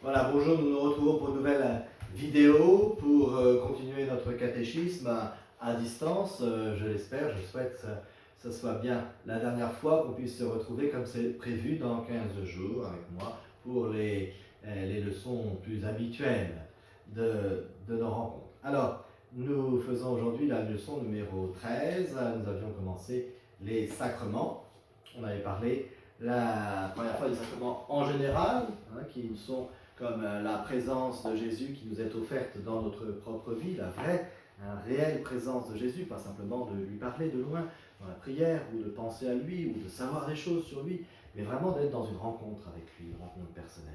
Voilà, bonjour, nous nous retrouvons pour une nouvelle vidéo pour continuer notre catéchisme à distance. Je l'espère, je souhaite que ce soit bien la dernière fois qu'on puisse se retrouver comme c'est prévu dans 15 jours avec moi pour les leçons plus habituelles de nos rencontres. Alors, nous faisons aujourd'hui la leçon numéro 13. Nous avions commencé les sacrements. On avait parlé la première fois des sacrements en général, qui sont comme la présence de Jésus qui nous est offerte dans notre propre vie, la vraie, réelle présence de Jésus, pas simplement de lui parler de loin dans la prière, ou de penser à lui, ou de savoir des choses sur lui, mais vraiment d'être dans une rencontre avec lui, une rencontre personnelle.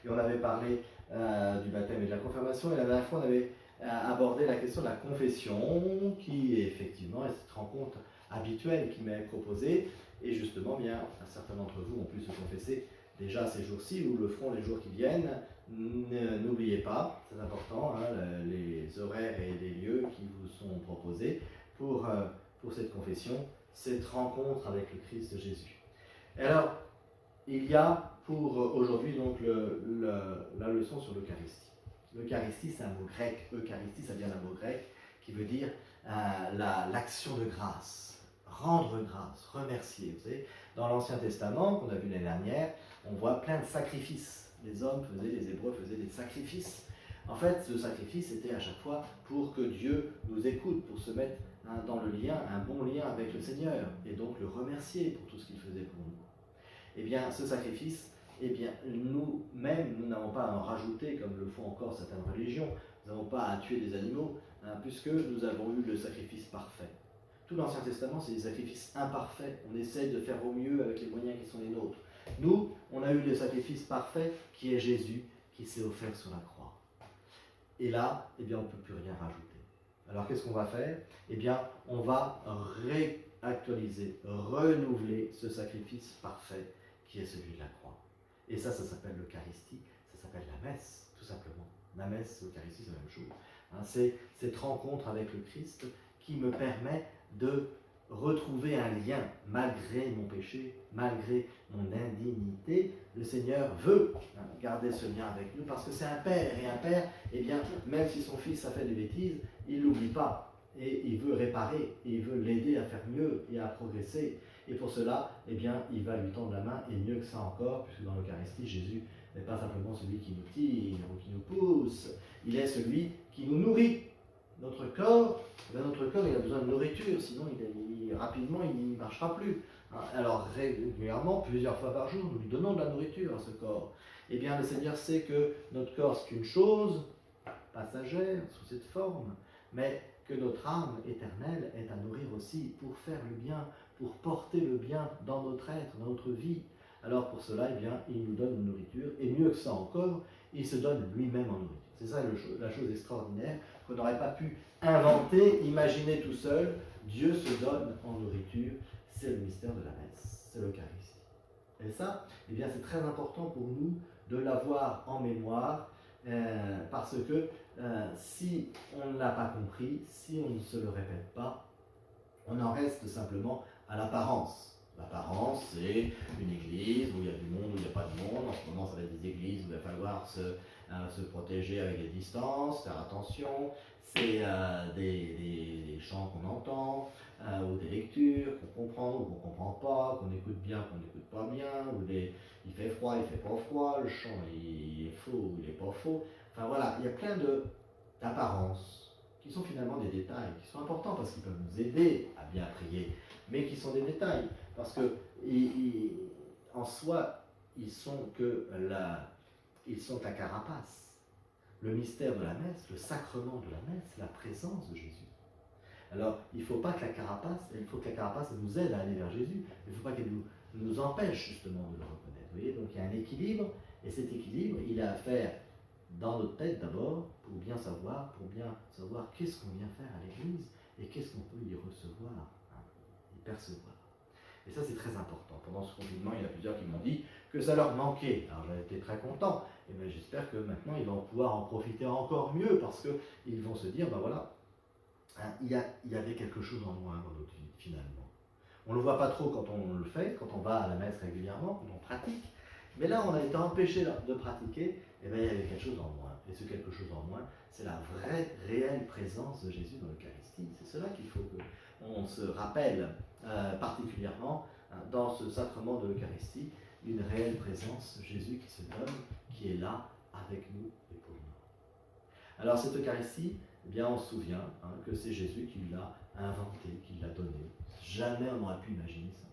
Et on avait parlé du baptême et de la confirmation, et la dernière fois on avait abordé la question de la confession, qui effectivement est cette rencontre habituelle qui m'est proposée, et justement, bien, certains d'entre vous ont pu se confesser déjà ces jours-ci ou le feront les jours qui viennent. N'oubliez pas, c'est important, les horaires et les lieux qui vous sont proposés pour cette confession, cette rencontre avec le Christ Jésus. Et alors, il y a pour aujourd'hui donc la leçon sur l'Eucharistie. L'Eucharistie, c'est un mot grec. Eucharistie, ça vient d'un mot grec qui veut dire l'action de grâce. Rendre grâce, remercier. Vous savez, dans l'Ancien Testament, qu'on a vu l'année dernière, on voit plein de sacrifices. Les hommes faisaient, les Hébreux faisaient des sacrifices. En fait, ce sacrifice était à chaque fois pour que Dieu nous écoute, pour se mettre dans le lien, un bon lien avec le Seigneur, et donc le remercier pour tout ce qu'il faisait pour nous. Eh bien, ce sacrifice, eh bien, nous-mêmes, nous n'avons pas à en rajouter, comme le font encore certaines religions. Nous n'avons pas à tuer des animaux, puisque nous avons eu le sacrifice parfait. Tout l'Ancien Testament, c'est des sacrifices imparfaits. On essaie de faire au mieux avec les moyens qui sont les nôtres. Nous, on a eu le sacrifice parfait qui est Jésus, qui s'est offert sur la croix. Et là, eh bien, on ne peut plus rien rajouter. Alors, qu'est-ce qu'on va faire? Eh bien, on va réactualiser, renouveler ce sacrifice parfait qui est celui de la croix. Et ça s'appelle l'Eucharistie, ça s'appelle la messe, tout simplement. La messe, l'Eucharistie, c'est la même chose. C'est cette rencontre avec le Christ qui me permet de retrouver un lien malgré mon péché, malgré mon indignité. Le Seigneur veut garder ce lien avec nous parce que c'est un père, et un père, eh bien, même si son fils a fait des bêtises, il ne l'oublie pas et il veut réparer, et il veut l'aider à faire mieux et à progresser. Et pour cela, eh bien, il va lui tendre la main, et mieux que ça encore, puisque dans l'Eucharistie, Jésus n'est pas simplement celui qui nous tire ou qui nous pousse, il est celui qui nous nourrit. Notre corps, il a besoin de nourriture, sinon rapidement il ne marchera plus. Alors régulièrement, plusieurs fois par jour, nous lui donnons de la nourriture à ce corps. Eh bien, le Seigneur sait que notre corps c'est une chose passagère, sous cette forme, mais que notre âme éternelle est à nourrir aussi pour faire le bien, pour porter le bien dans notre être, dans notre vie. Alors pour cela, eh bien, il nous donne une nourriture, et mieux que ça encore, il se donne lui-même en nourriture. C'est ça la chose extraordinaire qu'on n'aurait pas pu inventer, imaginer tout seul. Dieu se donne en nourriture, c'est le mystère de la messe, c'est l'Eucharistie. Et ça, eh bien, c'est très important pour nous de l'avoir en mémoire, parce que si on ne l'a pas compris, si on ne se le répète pas, on en reste simplement à l'apparence. L'apparence, c'est une église où il y a du monde, où il n'y a pas de monde. En ce moment, ça va être des églises où il va falloir se protéger avec des distances, faire attention. C'est des chants qu'on entend, ou des lectures qu'on comprend ou qu'on ne comprend pas, qu'on écoute bien, qu'on n'écoute pas bien, ou il fait froid, il ne fait pas froid, le chant il est faux ou il n'est pas faux. Enfin voilà, il y a plein d'apparences qui sont finalement des détails, qui sont importants parce qu'ils peuvent nous aider à bien prier, mais qui sont des détails, parce que en soi, ils sont la carapace. Le mystère de la messe, le sacrement de la messe, c'est la présence de Jésus. Alors, il ne faut pas que la carapace, nous aide à aller vers Jésus, il ne faut pas qu'elle nous empêche justement de le reconnaître. Vous voyez, donc il y a un équilibre, et cet équilibre, il a à faire dans notre tête d'abord, pour bien savoir qu'est-ce qu'on vient faire à l'église, et qu'est-ce qu'on peut y recevoir, y percevoir. Et ça, c'est très important. Pendant ce confinement, il y en a plusieurs qui m'ont dit que ça leur manquait. Alors, j'ai été très content. Et bien, j'espère que maintenant, ils vont pouvoir en profiter encore mieux, parce qu'ils vont se dire, ben voilà, il y avait quelque chose en moins dans notre vie, finalement. On ne le voit pas trop quand on le fait, quand on va à la messe régulièrement, quand on pratique. Mais là, on a été empêché de pratiquer, et bien il y avait quelque chose en moins. Et ce quelque chose en moins, c'est la vraie, réelle présence de Jésus dans l'Eucharistie. C'est cela qu'il faut qu'on se rappelle particulièrement dans ce sacrement de l'Eucharistie, une réelle présence, Jésus qui se donne, qui est là avec nous et pour nous. Alors cette Eucharistie, eh bien on se souvient que c'est Jésus qui l'a inventé, qui l'a donné. Jamais on n'aurait pu imaginer ça.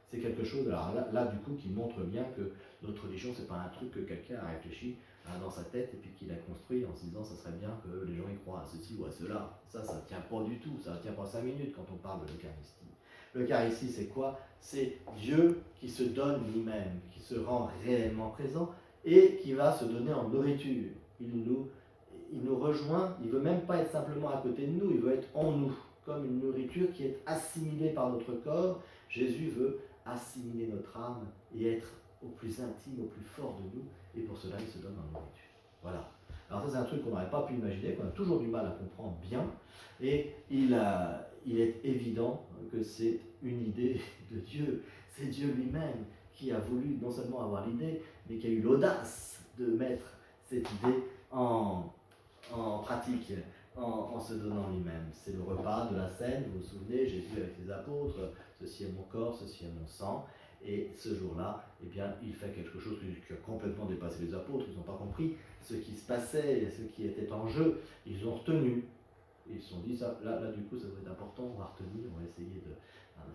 C'est quelque chose, alors là, du coup, qui montre bien que notre religion, c'est pas un truc que quelqu'un a réfléchi dans sa tête et puis qu'il a construit en se disant ça serait bien que les gens y croient à ceci ou à cela. Ça ne tient pas du tout, ça ne tient pas 5 minutes quand on parle de l'Eucharistie. L'Eucharistie, c'est quoi? C'est Dieu qui se donne lui-même, qui se rend réellement présent et qui va se donner en nourriture. Il nous rejoint, il ne veut même pas être simplement à côté de nous, il veut être en nous, comme une nourriture qui est assimilée par notre corps. Jésus veut assimiler notre âme et être au plus intime, au plus fort de nous, et pour cela il se donne en nourriture. Voilà. Alors ça c'est un truc qu'on n'aurait pas pu imaginer, qu'on a toujours du mal à comprendre bien, et il est évident que c'est une idée de Dieu. C'est Dieu lui-même qui a voulu non seulement avoir l'idée, mais qui a eu l'audace de mettre cette idée en pratique, en se donnant lui-même. C'est le repas de la scène, vous vous souvenez, Jésus avec les apôtres, ceci est mon corps, ceci est mon sang, et ce jour-là, eh bien, il fait quelque chose qui a complètement dépassé les apôtres, ils n'ont pas compris ce qui se passait, et ce qui était en jeu, ils ont retenu. Ils se sont dit, ça, là, du coup, ça doit être important, on va retenir, on va essayer de...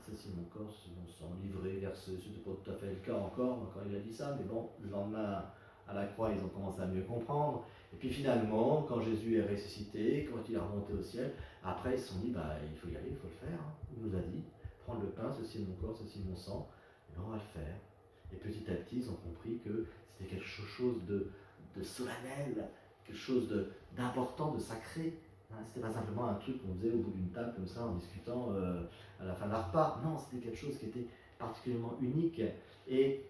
ceci est mon corps, ceci est mon sang, livré, versé, c'était pas tout à fait le cas encore quand il a dit ça, mais bon, le lendemain, à la croix, ils ont commencé à mieux comprendre. Et puis finalement, quand Jésus est ressuscité, quand il est remonté au ciel, après ils se sont dit, il faut y aller, il faut le faire. Il nous a dit, prendre le pain, ceci est mon corps, ceci est mon sang, et bien on va le faire. Et petit à petit, ils ont compris que c'était quelque chose de solennel, quelque chose d'important, de sacré. C'était pas simplement un truc qu'on faisait au bout d'une table comme ça en discutant à la fin d'un repas. Non, c'était quelque chose qui était particulièrement unique. Et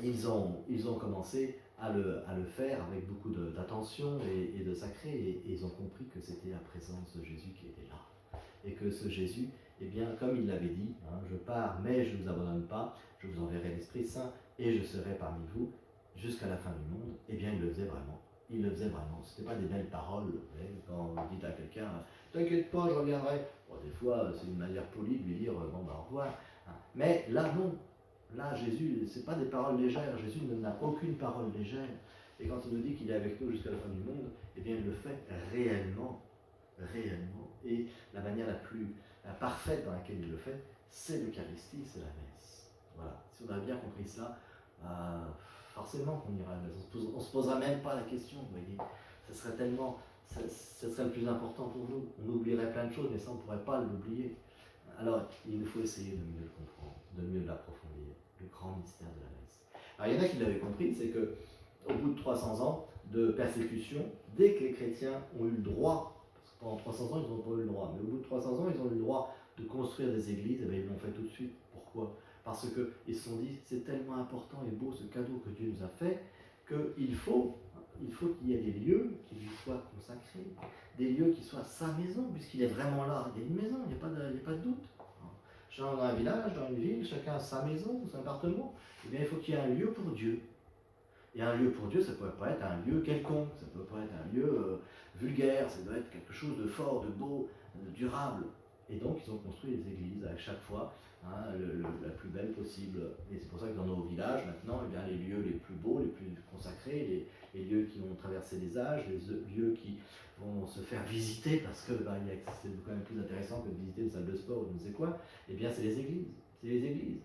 ils ont commencé à le faire avec beaucoup d'attention et de sacré, et ils ont compris que c'était la présence de Jésus qui était là. Et que ce Jésus, eh bien, comme il l'avait dit, je pars, mais je ne vous abandonne pas, je vous enverrai l'Esprit Saint, et je serai parmi vous jusqu'à la fin du monde. Eh bien, il le faisait vraiment. Il le faisait vraiment. Ce n'était pas des belles paroles. Quand vous dites à quelqu'un, t'inquiète pas, je reviendrai. Bon, des fois, c'est une manière polie de lui dire, au revoir. Mais là, non. Là, Jésus, ce n'est pas des paroles légères. Jésus n'a aucune parole légère. Et quand il nous dit qu'il est avec nous jusqu'à la fin du monde, eh bien, il le fait réellement. Réellement. Et la manière la parfaite dans laquelle il le fait, c'est l'Eucharistie, c'est la messe. Voilà. Si on a bien compris ça, forcément qu'on ira à la messe. On ne se posera même pas la question, vous voyez. Ce serait tellement... Ce serait le plus important pour nous. On oublierait plein de choses, mais ça, on ne pourrait pas l'oublier. Alors, il nous faut essayer de mieux le comprendre, de mieux l'approfondir, le grand mystère de la messe. Alors, il y en a qui l'avaient compris, c'est que au bout de 300 ans de persécution, dès que les chrétiens ont eu le droit, parce que pendant 300 ans, ils n'ont pas eu le droit, mais au bout de 300 ans, ils ont eu le droit de construire des églises, et bien ils l'ont fait tout de suite. Pourquoi? Parce qu'ils se sont dit, c'est tellement important et beau ce cadeau que Dieu nous a fait, qu'il faut qu'il y ait des lieux qui lui soient consacrés, des lieux qui soient sa maison, puisqu'il est vraiment là. Il y a une maison, il n'y a pas de doute. Dans un village, dans une ville, chacun a sa maison, son appartement. Eh bien, il faut qu'il y ait un lieu pour Dieu. Et un lieu pour Dieu, ça ne peut pas être un lieu quelconque, ça ne peut pas être un lieu vulgaire, ça doit être quelque chose de fort, de beau, de durable. Et donc, ils ont construit des églises à chaque fois la plus belle possible. Et c'est pour ça que dans nos villages, maintenant, eh bien, les lieux les plus beaux, les plus consacrés, les lieux qui ont traversé les âges, les lieux qui vont se faire visiter, parce que c'est quand même plus intéressant que de visiter une salle de sport ou je ne sais quoi, eh bien, c'est les églises. C'est les églises.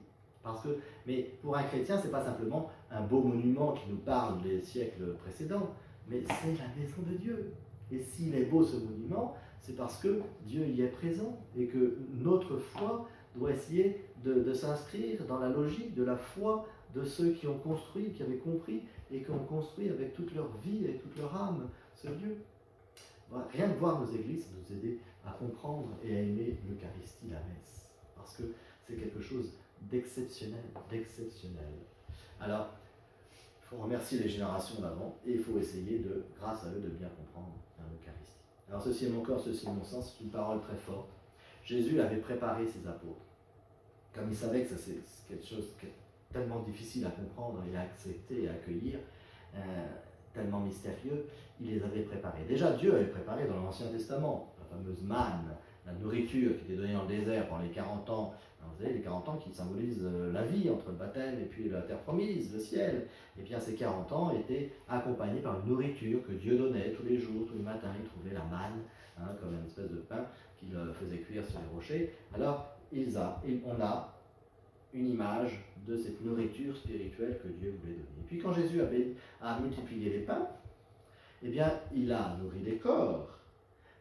Mais pour un chrétien, ce n'est pas simplement un beau monument qui nous parle des siècles précédents, mais c'est la maison de Dieu. Et s'il est beau ce monument, c'est parce que Dieu y est présent et que notre foi doit essayer de s'inscrire dans la logique de la foi de ceux qui ont construit, qui avaient compris et qui ont construit avec toute leur vie et toute leur âme ce Dieu. Voilà. Rien que voir nos églises, ça nous aider à comprendre et à aimer l'Eucharistie, la messe. Parce que c'est quelque chose d'exceptionnel, d'exceptionnel. Alors, il faut remercier les générations d'avant et il faut essayer, grâce à eux, de bien comprendre l'Eucharistie. Alors, ceci est mon corps, ceci est mon sang, c'est une parole très forte. Jésus avait préparé ses apôtres. Comme il savait que ça, c'est quelque chose tellement difficiles à comprendre et à accepter et à accueillir, tellement mystérieux, il les avait préparés. Déjà, Dieu avait préparé dans l'Ancien Testament la fameuse manne, la nourriture qui était donnée dans le désert pendant les 40 ans. Alors, vous savez, les 40 ans qui symbolisent la vie entre le baptême et puis la terre promise, le ciel. Et bien ces 40 ans étaient accompagnés par une nourriture que Dieu donnait tous les jours, tous les matins. Il trouvait la manne, comme une espèce de pain qu'il faisait cuire sur les rochers. Alors, on a une image de cette nourriture spirituelle que Dieu voulait donner. Et puis quand Jésus a multiplié les pains, eh bien, il a nourri les corps.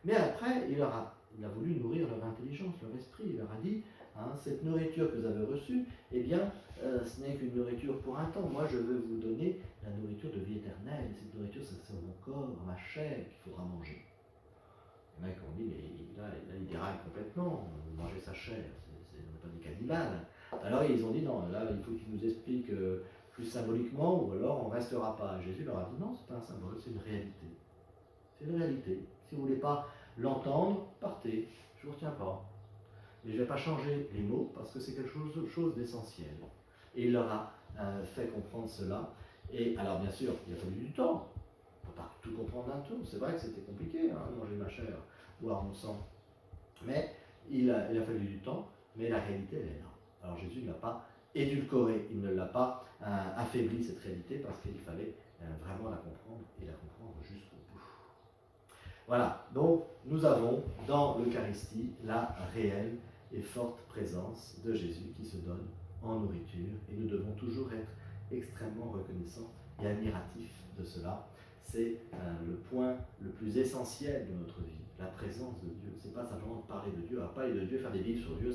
Mais après, il a voulu nourrir leur intelligence, leur esprit. Il leur a dit, cette nourriture que vous avez reçue, eh bien, ce n'est qu'une nourriture pour un temps. Moi, je veux vous donner la nourriture de vie éternelle. Et cette nourriture, c'est mon corps, ma chair qu'il faudra manger. Les mecs ont dit, mais là, il déraille complètement. Manger sa chair, on n'est pas des cannibales. Alors, ils ont dit, non, là, il faut qu'il nous explique plus symboliquement, ou alors on ne restera pas. Jésus leur a dit, non, c'est pas un symbole, c'est une réalité. C'est une réalité. Si vous ne voulez pas l'entendre, partez. Je ne vous retiens pas. Mais je ne vais pas changer les mots parce que c'est quelque chose d'essentiel. Et il leur a fait comprendre cela. Et alors, bien sûr, il a fallu du temps. On ne peut pas tout comprendre d'un tout. C'est vrai que c'était compliqué, manger ma chair, boire mon sang. Mais il a fallu du temps, mais la réalité, elle est là. Alors Jésus ne l'a pas édulcoré, il ne l'a pas affaibli, cette réalité, parce qu'il fallait vraiment la comprendre et la comprendre jusqu'au bout. Voilà, donc nous avons dans l'Eucharistie la réelle et forte présence de Jésus qui se donne en nourriture, et nous devons toujours être extrêmement reconnaissants et admiratifs de cela. C'est le point le plus essentiel de notre vie, la présence de Dieu. C'est pas simplement de parler de Dieu, à parler de Dieu, faire des livres sur Dieu.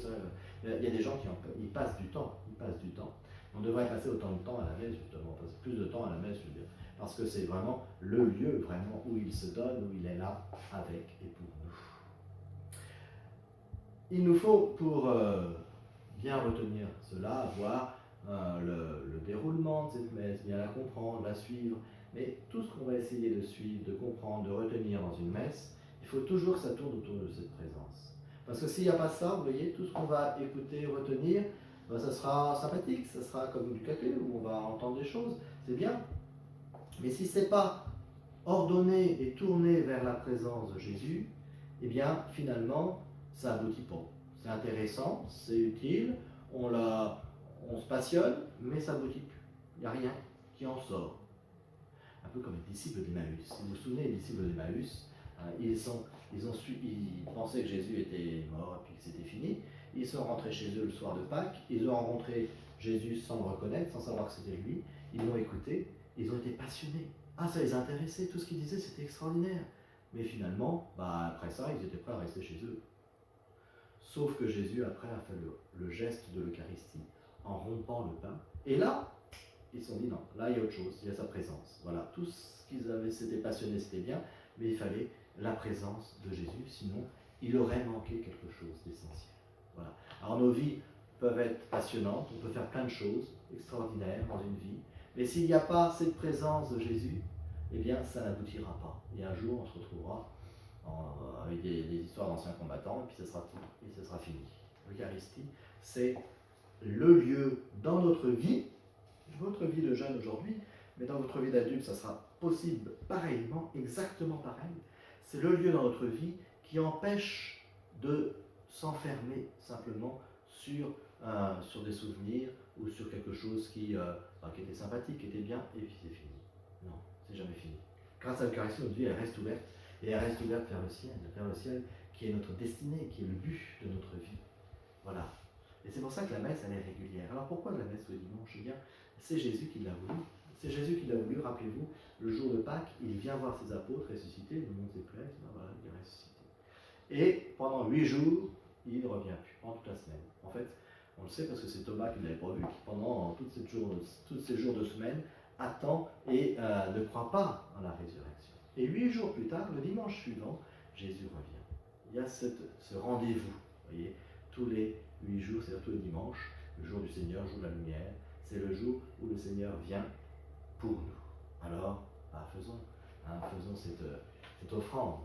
Il y a des gens qui ils passent du temps. On devrait passer autant de temps à la messe, justement, passer plus de temps à la messe, je veux dire, parce que c'est vraiment le lieu vraiment où il se donne, où il est là avec et pour nous. Il nous faut, pour bien retenir cela, avoir le déroulement de cette messe, bien la comprendre, la suivre. Mais tout ce qu'on va essayer de suivre, de comprendre, de retenir dans une messe, il faut toujours que ça tourne autour de cette présence. Parce que s'il n'y a pas ça, vous voyez, tout ce qu'on va écouter, retenir, ben, ça sera sympathique, ça sera comme du café où on va entendre des choses, c'est bien. Mais si ce n'est pas ordonné et tourné vers la présence de Jésus, eh bien, finalement, ça n'aboutit pas. C'est intéressant, c'est utile, on se passionne, mais ça n'aboutit plus. Il n'y a rien qui en sort. Un peu comme les disciples d'Emmaüs. Si vous vous souvenez, les disciples d'Emmaüs, ils pensaient que Jésus était mort et puis que c'était fini. Ils sont rentrés chez eux le soir de Pâques, ils ont rencontré Jésus sans le reconnaître, sans savoir que c'était lui. Ils l'ont écouté, ils ont été passionnés. Ça les intéressait, tout ce qu'ils disaient c'était extraordinaire. Mais finalement, après ça, ils étaient prêts à rester chez eux. Sauf que Jésus, après, a fait le geste de l'Eucharistie en rompant le pain. Et là, ils se sont dit non, là il y a autre chose, il y a sa présence. Voilà, tout ce qu'ils avaient, c'était passionné, c'était bien, mais il fallait la présence de Jésus, sinon il aurait manqué quelque chose d'essentiel. Voilà. Alors nos vies peuvent être passionnantes, on peut faire plein de choses extraordinaires dans une vie, mais s'il n'y a pas cette présence de Jésus, eh bien ça n'aboutira pas. Et un jour on se retrouvera avec des histoires d'anciens combattants, et puis ce sera fini. L'Eucharistie, c'est le lieu dans notre vie, votre vie de jeune aujourd'hui, mais dans votre vie d'adulte, ça sera possible pareillement, exactement pareil. C'est le lieu dans notre vie qui empêche de s'enfermer simplement sur des souvenirs ou sur quelque chose qui était sympathique, qui était bien, et puis c'est fini. Non, c'est jamais fini. Grâce à l'Eucharistie, notre vie, elle reste ouverte, et elle reste ouverte vers le ciel qui est notre destinée, qui est le but de notre vie. Voilà. Et c'est pour ça que la messe, elle est régulière. Alors pourquoi la messe le dimanche? Eh bien, c'est Jésus qui l'a voulu. C'est Jésus qui l'a voulu, rappelez-vous, le jour de Pâques, il vient voir ses apôtres ressuscités, le monde s'est plaît, voilà, il est ressuscité. Et pendant 8 jours, il ne revient plus, pendant toute la semaine. En fait, on le sait parce que c'est Thomas qui l'avait prévu, qui pendant tous ces jours de semaine, attend et ne croit pas en la résurrection. Et 8 jours plus tard, le dimanche suivant, Jésus revient. Il y a ce rendez-vous, vous voyez, tous les 8 jours, c'est-à-dire tous les dimanches, le jour du Seigneur, le jour de la lumière, c'est le jour où le Seigneur vient pour nous. Alors, faisons cette offrande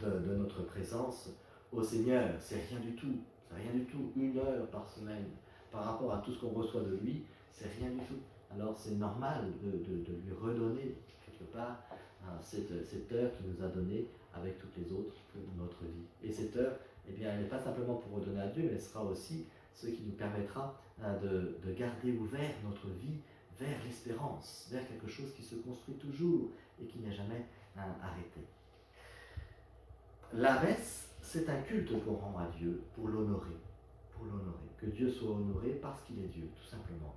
de notre présence au Seigneur. C'est rien du tout, 1 heure par semaine par rapport à tout ce qu'on reçoit de lui, c'est rien du tout. Alors c'est normal de lui redonner quelque part cette heure qu'il nous a donnée avec toutes les autres pour notre vie. Et cette heure, eh bien, elle n'est pas simplement pour redonner à Dieu, mais elle sera aussi ce qui nous permettra de garder ouvert notre vie vers l'espérance, vers quelque chose qui se construit toujours et qui n'est jamais arrêté. La messe, c'est un culte qu'on rend à Dieu pour l'honorer, que Dieu soit honoré parce qu'il est Dieu, tout simplement.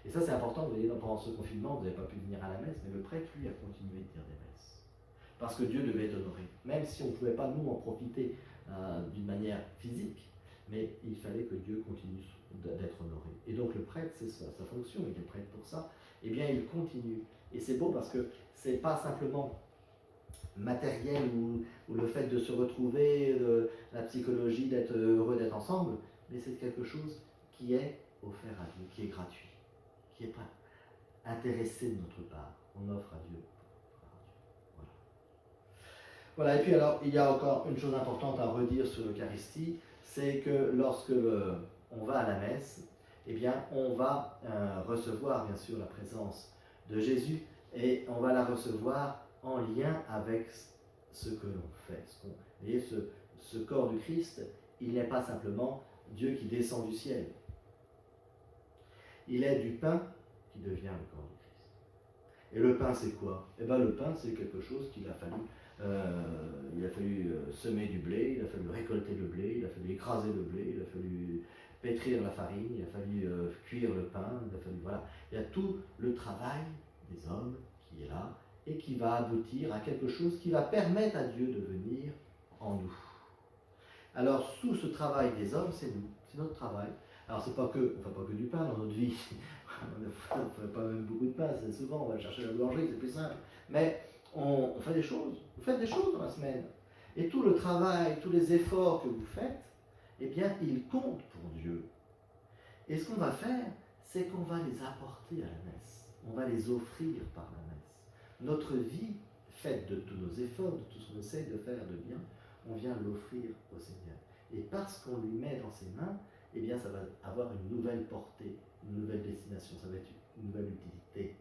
Et ça c'est important, vous voyez, pendant ce confinement, vous n'avez pas pu venir à la messe, mais le prêtre, lui, a continué de dire des messes. Parce que Dieu devait être honoré, même si on ne pouvait pas, nous, en profiter d'une manière physique, mais il fallait que Dieu continue d'être honoré. Et donc le prêtre, c'est sa fonction, il est prêtre pour ça, eh bien il continue. Et c'est beau parce que c'est pas simplement matériel ou le fait de se retrouver, la psychologie, d'être heureux d'être ensemble, mais c'est quelque chose qui est offert à Dieu, qui est gratuit, qui n'est pas intéressé de notre part. On offre à Dieu. Voilà, et puis alors, il y a encore une chose importante à redire sur l'Eucharistie, c'est que lorsque on va à la messe, eh bien, on va recevoir bien sûr la présence de Jésus et on va la recevoir en lien avec ce que l'on fait. Vous voyez, ce corps du Christ, il n'est pas simplement Dieu qui descend du ciel. Il est du pain qui devient le corps du Christ. Et le pain, c'est quoi? Eh bien, le pain, c'est quelque chose qu'il a fallu. Il a fallu semer du blé, il a fallu récolter le blé, il a fallu écraser le blé, il a fallu pétrir la farine, il a fallu cuire le pain, il a fallu, voilà. Il y a tout le travail des hommes qui est là et qui va aboutir à quelque chose qui va permettre à Dieu de venir en nous. Alors, sous ce travail des hommes, c'est nous, c'est notre travail. Alors, c'est pas que, on ne fait pas que du pain dans notre vie, on ne fait pas même beaucoup de pain, c'est souvent, on va chercher la boulangerie, c'est plus simple. Mais on fait des choses, vous faites des choses dans la semaine. Et tout le travail, tous les efforts que vous faites, eh bien, ils comptent pour Dieu. Et ce qu'on va faire, c'est qu'on va les apporter à la messe. On va les offrir par la messe. Notre vie, faite de tous nos efforts, de tout ce qu'on essaie de faire de bien, on vient l'offrir au Seigneur. Et parce qu'on lui met dans ses mains, eh bien, ça va avoir une nouvelle portée, une nouvelle destination, ça va être une nouvelle utilité.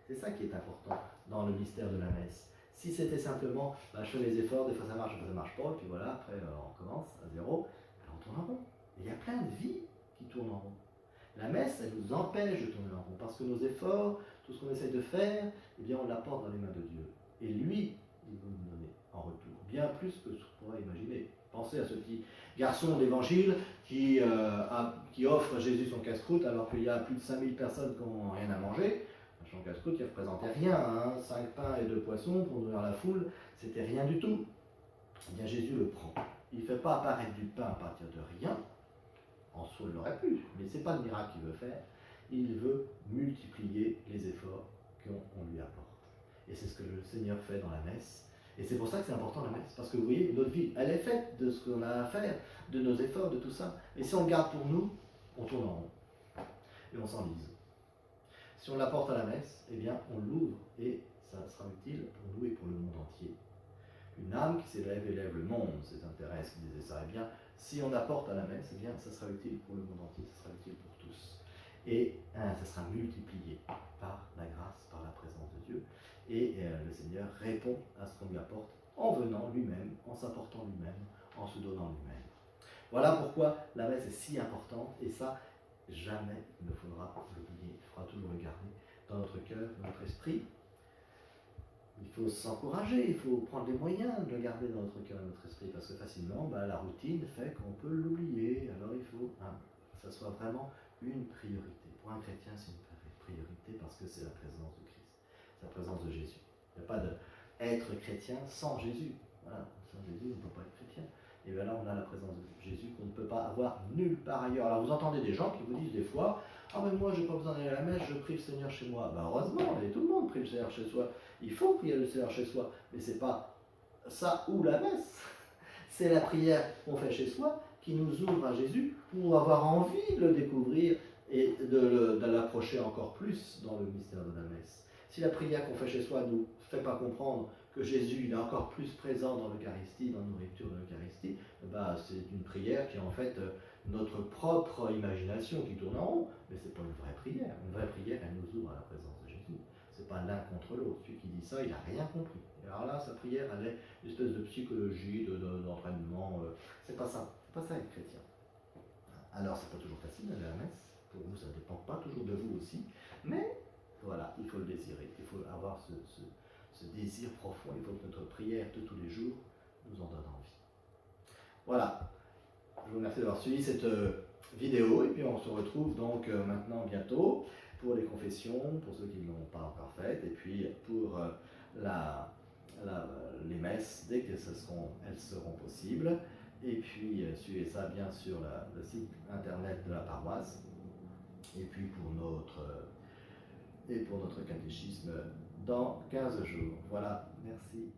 C'est ça qui est important dans le mystère de la messe. Si c'était simplement, je fais les efforts, des fois ça marche, des fois ça marche pas, et puis voilà, après on recommence à zéro, on tourne en rond. Et il y a plein de vies qui tournent en rond. La messe, elle nous empêche de tourner en rond, parce que nos efforts, tout ce qu'on essaie de faire, eh bien on l'apporte dans les mains de Dieu. Et lui, il va nous donner en retour, bien plus que ce qu'on pourrait imaginer. Pensez à ce petit garçon d'évangile qui offre à Jésus son casse-croûte alors qu'il y a plus de 5000 personnes qui n'ont rien à manger. Son casse-croûte qui ne représentait rien, 5 pains et 2 poissons pour nourrir la foule, c'était rien du tout. Eh bien Jésus le prend. Il ne fait pas apparaître du pain à partir de rien. En soi, il l'aurait pu, mais ce n'est pas le miracle qu'il veut faire. Il veut multiplier les efforts qu'on lui apporte. Et c'est ce que le Seigneur fait dans la messe. Et c'est pour ça que c'est important la messe. Parce que vous voyez, notre vie, elle est faite de ce qu'on a à faire, de nos efforts, de tout ça. Et si on le garde pour nous, on tourne en rond. Et on s'enlise. Si on l'apporte à la messe, eh bien, on l'ouvre et ça sera utile pour nous et pour le monde entier. Une âme qui s'élève élève le monde, c'est Thérèse qui disait ça. Eh bien, si on apporte à la messe, eh bien, ça sera utile pour le monde entier, ça sera utile pour tous. Et ça sera multiplié par la grâce, par la présence de Dieu. Et le Seigneur répond à ce qu'on lui apporte en venant lui-même, en s'apportant lui-même, en se donnant lui-même. Voilà pourquoi la messe est si importante, et ça, jamais il ne faudra l'oublier. Il faudra toujours le garder dans notre cœur, dans notre esprit. Il faut s'encourager, il faut prendre les moyens de le garder dans notre cœur et notre esprit, parce que facilement, la routine fait qu'on peut l'oublier. Alors il faut que ça soit vraiment une priorité. Pour un chrétien, c'est une priorité parce que c'est la présence de Christ, c'est la présence de Jésus. Il n'y a pas d'être chrétien sans Jésus. Voilà, sans Jésus, on ne peut pas être chrétien. Et bien là, on a la présence de Jésus qu'on ne peut pas avoir nulle part ailleurs. Alors vous entendez des gens qui vous disent des fois, ah mais moi, je n'ai pas besoin d'aller à la messe, je prie le Seigneur chez moi. Heureusement, et tout le monde prie le Seigneur chez soi. Il faut prier le Seigneur chez soi, mais ce n'est pas ça ou la messe. C'est la prière qu'on fait chez soi qui nous ouvre à Jésus pour avoir envie de le découvrir et de l'approcher encore plus dans le mystère de la messe. Si la prière qu'on fait chez soi ne nous fait pas comprendre que Jésus il est encore plus présent dans l'Eucharistie, dans la nourriture de l'Eucharistie, c'est une prière qui en fait notre propre imagination qui tourne en rond, mais ce n'est pas une vraie prière. Une vraie prière, elle nous ouvre à la présence de Jésus. Ce n'est pas l'un contre l'autre. Celui qui dit ça, il n'a rien compris. Alors là, sa prière, elle est une espèce de psychologie, d'entraînement. C'est pas ça. C'est pas ça être chrétien. Alors, c'est pas toujours facile d'aller à la messe. Pour vous, ça ne dépend pas toujours de vous aussi. Mais voilà, il faut le désirer. Il faut avoir ce désir profond. Il faut que notre prière de tous les jours nous en donne envie. Voilà. Je vous remercie d'avoir suivi cette vidéo. Et puis, on se retrouve donc maintenant bientôt pour les confessions, pour ceux qui ne l'ont pas encore faites. Et puis, pour les messes, dès qu'elles seront possibles. Et puis, suivez ça bien sur le site internet de la paroisse. Et puis, pour notre catéchisme dans 15 jours. Voilà, merci.